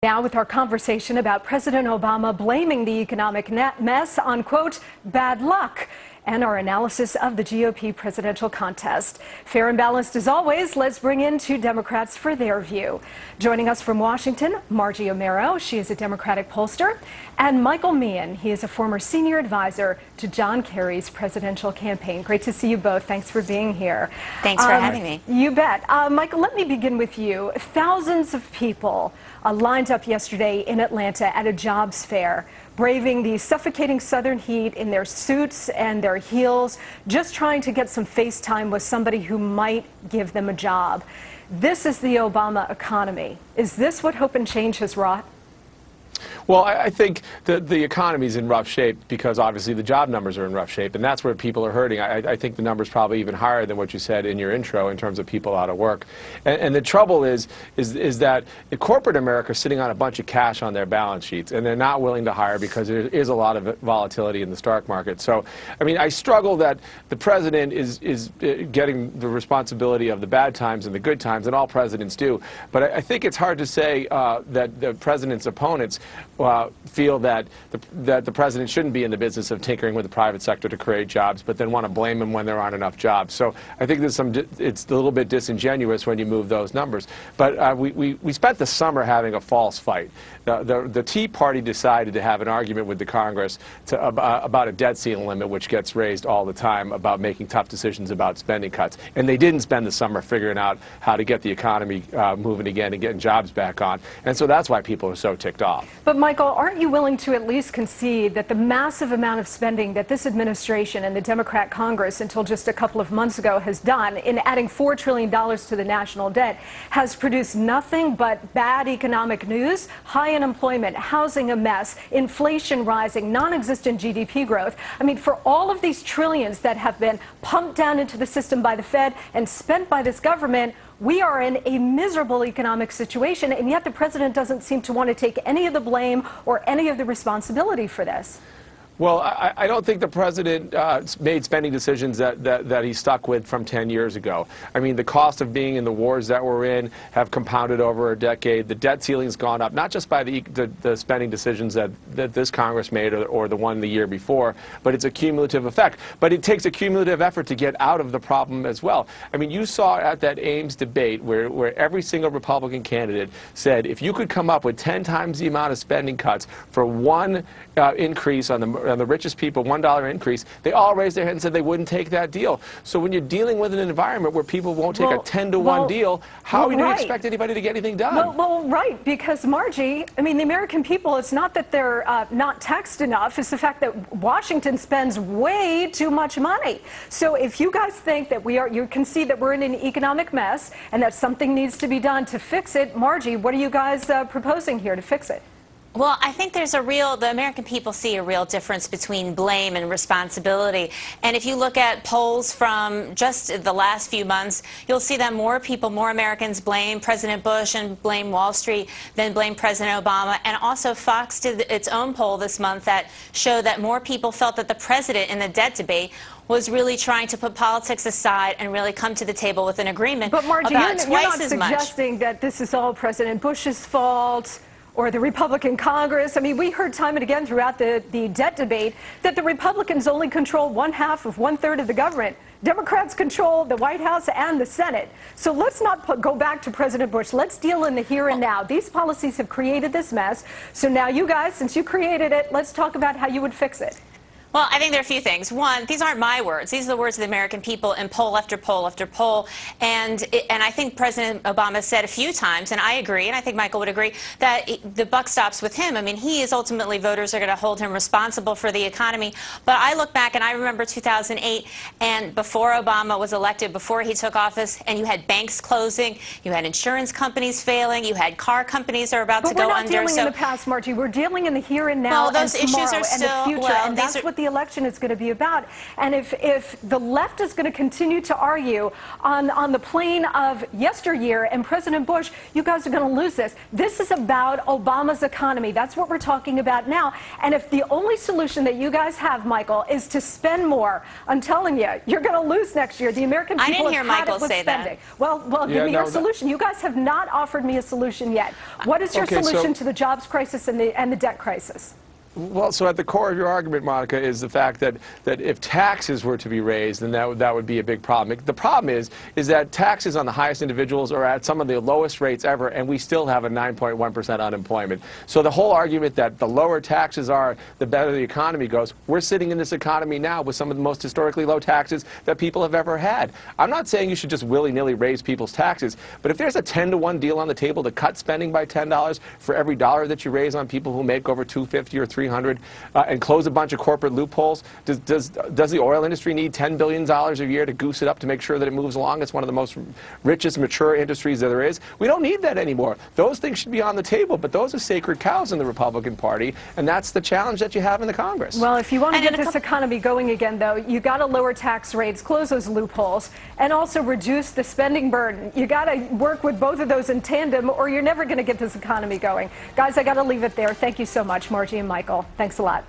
Now with our conversation about President Obama blaming the economic mess on, quote, bad luck, and our analysis of the GOP presidential contest. Fair and balanced as always, let's bring in two Democrats for their view. Joining us from Washington, Margie Omero, she is a Democratic pollster, and Michael Meehan, he is a former senior advisor to John Kerry's presidential campaign. Great to see you both. Thanks for being here. Thanks for having me. You bet. Michael, let me begin with you. Thousands of people lined up yesterday in Atlanta at a jobs fair, braving the suffocating southern heat in their suits and their heels, just trying to get some face time with somebody who might give them a job. This is the Obama economy. Is this what Hope and Change has wrought? Well, I think the economy's in rough shape because obviously the job numbers are in rough shape, and that's where people are hurting. I think the number's probably even higher than what you said in your intro in terms of people out of work. And the trouble is that the corporate America is sitting on a bunch of cash on their balance sheets, and they're not willing to hire because there is a lot of volatility in the stock market. So, I mean, I struggle that the president is getting the responsibility of the bad times and the good times, and all presidents do. But I think it's hard to say that the president's opponents feel that the president shouldn't be in the business of tinkering with the private sector to create jobs, but then want to blame him when there aren't enough jobs. So I think it's a little bit disingenuous when you move those numbers. But we spent the summer having a false fight. The Tea Party decided to have an argument with the Congress about a debt ceiling limit, which gets raised all the time, about making tough decisions about spending cuts. And they didn't spend the summer figuring out how to get the economy moving again and getting jobs back on. And so that's why people are so ticked off. But Michael, aren't you willing to at least concede that the massive amount of spending that this administration and the Democrat Congress until just a couple of months ago has done in adding $4 trillion to the national debt has produced nothing but bad economic news, high unemployment, housing a mess, inflation rising, non-existent GDP growth? I mean, for all of these trillions that have been pumped down into the system by the Fed and spent by this government, we are in a miserable economic situation, and yet the president doesn't seem to want to take any of the blame or any of the responsibility for this. Well, I don't think the president made spending decisions that he stuck with from 10 years ago. I mean, the cost of being in the wars that we're in have compounded over a decade. The debt ceiling's gone up, not just by the spending decisions that this Congress made or the one the year before, but it's a cumulative effect. But it takes a cumulative effort to get out of the problem as well. I mean, you saw at that Ames debate where every single Republican candidate said if you could come up with 10 times the amount of spending cuts for one increase on the richest people, $1 increase, they all raised their hand and said they wouldn't take that deal. So when you're dealing with an environment where people won't take a 10-to-1 deal, how do you expect anybody to get anything done? Well, right, because Margie, I mean, the American people, it's not that they're not taxed enough, it's the fact that Washington spends way too much money. So if you guys think that you can see that we're in an economic mess and that something needs to be done to fix it, Margie, what are you guys proposing here to fix it? Well, I think the American people see a real difference between blame and responsibility. And if you look at polls from just the last few months, you'll see that more Americans blame President Bush and blame Wall Street than blame President Obama. And also Fox did its own poll this month that showed that more people felt that the president in the debt debate was really trying to put politics aside and really come to the table with an agreement. But Margie, about you're not twice as much. Suggesting that this is all President Bush's fault or the Republican Congress. I mean, we heard time and again throughout the debt debate that the Republicans only control one-third of the government. Democrats control the White House and the Senate. So let's not go back to President Bush. Let's deal in the here and now. These policies have created this mess. So now you guys, since you created it, let's talk about how you would fix it. Well, I think there are a few things. One, these aren't my words. These are the words of the American people in poll after poll after poll. And I think President Obama said a few times, and I agree, and I think Michael would agree, that the buck stops with him. I mean, he is ultimately, voters are going to hold him responsible for the economy. But I look back, and I remember 2008, and before Obama was elected, before he took office, and you had banks closing, you had insurance companies failing, you had car companies that are about to go under. But we're not dealing in the past, Margie. We're dealing in the here and now, well, those and tomorrow issues are still, and the future, and that's what the election is going to be about. And if the left is going to continue to argue on the plane of yesteryear and President Bush, you guys are going to lose this. This is about Obama's economy. That's what we're talking about now. And if the only solution that you guys have, Michael, is to spend more, I'm telling you, you're going to lose next year. The American people I didn't hear have had Michael it with say spending. that. Well, give me your solution. You guys have not offered me a solution yet. What is your solution to the jobs crisis and the debt crisis? Well, so at the core of your argument, Monica, is the fact that if taxes were to be raised, then that would be a big problem. The problem is that taxes on the highest individuals are at some of the lowest rates ever, and we still have a 9.1% unemployment. So the whole argument that the lower taxes are, the better the economy goes, we're sitting in this economy now with some of the most historically low taxes that people have ever had. I'm not saying you should just willy-nilly raise people's taxes, but if there's a 10-to-1 deal on the table to cut spending by $10 for every dollar that you raise on people who make over $250 or $300, and close a bunch of corporate loopholes. Does the oil industry need $10 billion a year to goose it up to make sure that it moves along? It's one of the most richest, mature industries that there is. We don't need that anymore. Those things should be on the table, but those are sacred cows in the Republican Party, and that's the challenge that you have in the Congress. Well, if you want to get this economy going again, though, you got to lower tax rates, close those loopholes, and also reduce the spending burden. You got to work with both of those in tandem, or you're never going to get this economy going. Guys, I got to leave it there. Thank you so much, Margie and Michael. Thanks a lot.